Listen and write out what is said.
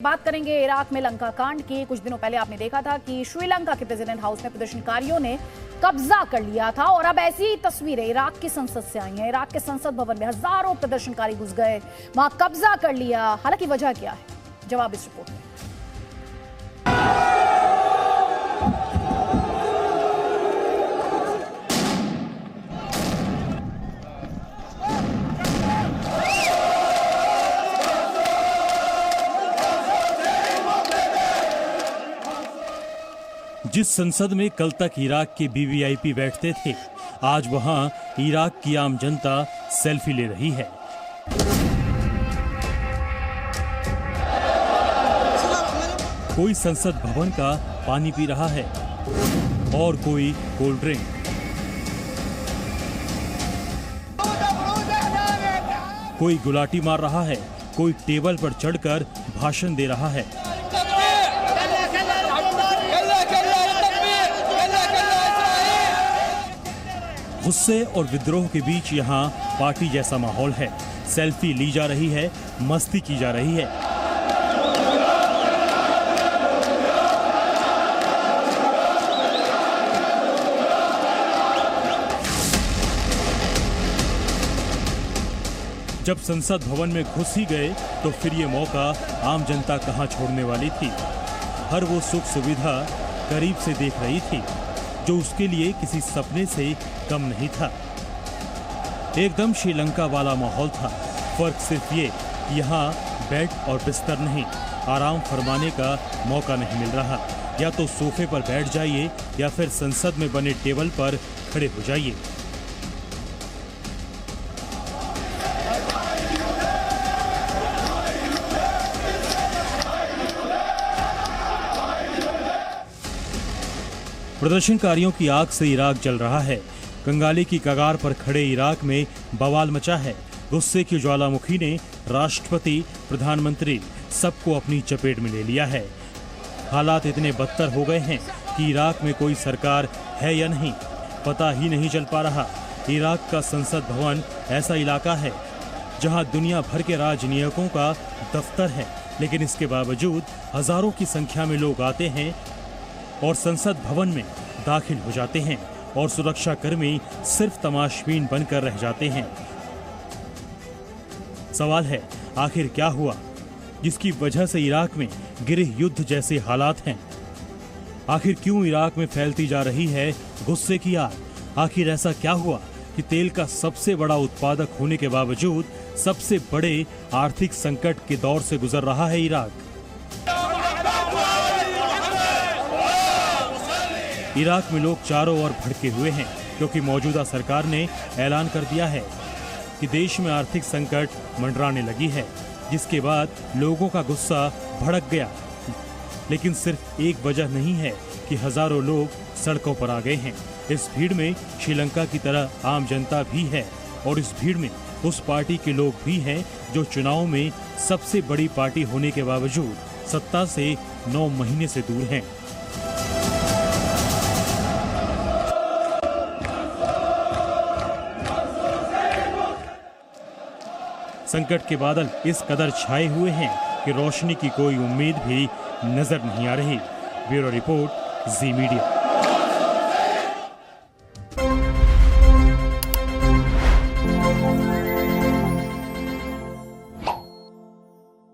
बात करेंगे इराक में लंका कांड की। कुछ दिनों पहले आपने देखा था कि श्रीलंका के प्रेसिडेंट हाउस में प्रदर्शनकारियों ने कब्जा कर लिया था और अब ऐसी तस्वीरें इराक की संसद से आई हैं। इराक के संसद भवन में हजारों प्रदर्शनकारी घुस गए, वहां कब्जा कर लिया। हालांकि वजह क्या है, जवाब इस रिपोर्ट में। जिस संसद में कल तक इराक के वीवीआईपी बैठते थे, आज वहां इराक की आम जनता सेल्फी ले रही है। कोई संसद भवन का पानी पी रहा है और कोई कोल्ड ड्रिंक। कोई गुलाटी मार रहा है, कोई टेबल पर चढ़कर भाषण दे रहा है। गुस्से और विद्रोह के बीच यहाँ पार्टी जैसा माहौल है। सेल्फी ली जा रही है, मस्ती की जा रही है। जब संसद भवन में घुस ही गए तो फिर ये मौका आम जनता कहाँ छोड़ने वाली थी। हर वो सुख सुविधा करीब से देख रही थी जो उसके लिए किसी सपने से कम नहीं था। एकदम श्रीलंका वाला माहौल था। फर्क सिर्फ ये, यहाँ बेड और बिस्तर नहीं, आराम फरमाने का मौका नहीं मिल रहा। या तो सोफे पर बैठ जाइए या फिर संसद में बने टेबल पर खड़े हो जाइए। प्रदर्शनकारियों की आग से इराक जल रहा है। कंगाली की कगार पर खड़े इराक में बवाल मचा है। गुस्से की ज्वालामुखी ने राष्ट्रपति, प्रधानमंत्री सबको अपनी चपेट में ले लिया है। हालात इतने बदतर हो गए हैं कि इराक में कोई सरकार है या नहीं पता ही नहीं चल पा रहा। इराक का संसद भवन ऐसा इलाका है जहां दुनिया भर के राजनीतिकों का दफ्तर है, लेकिन इसके बावजूद हजारों की संख्या में लोग आते हैं और संसद भवन में दाखिल हो जाते हैं और सुरक्षा कर्मी सिर्फ तमाशबीन बनकर रह जाते हैं। सवाल है, आखिर क्या हुआ जिसकी वजह से इराक में गृह युद्ध जैसे हालात हैं? आखिर क्यों इराक में फैलती जा रही है गुस्से की आग? आखिर ऐसा क्या हुआ कि तेल का सबसे बड़ा उत्पादक होने के बावजूद सबसे बड़े आर्थिक संकट के दौर से गुजर रहा है इराक? इराक में लोग चारों ओर भड़के हुए हैं क्योंकि मौजूदा सरकार ने ऐलान कर दिया है कि देश में आर्थिक संकट मंडराने लगी है, जिसके बाद लोगों का गुस्सा भड़क गया। लेकिन सिर्फ एक वजह नहीं है कि हजारों लोग सड़कों पर आ गए हैं। इस भीड़ में श्रीलंका की तरह आम जनता भी है और इस भीड़ में उस पार्टी के लोग भी हैं जो चुनाव में सबसे बड़ी पार्टी होने के बावजूद सत्ता से 9 महीने से दूर हैं। संकट के बादल इस कदर छाए हुए हैं कि रोशनी की कोई उम्मीद भी नजर नहीं आ रही। ब्यूरो रिपोर्ट, जी मीडिया।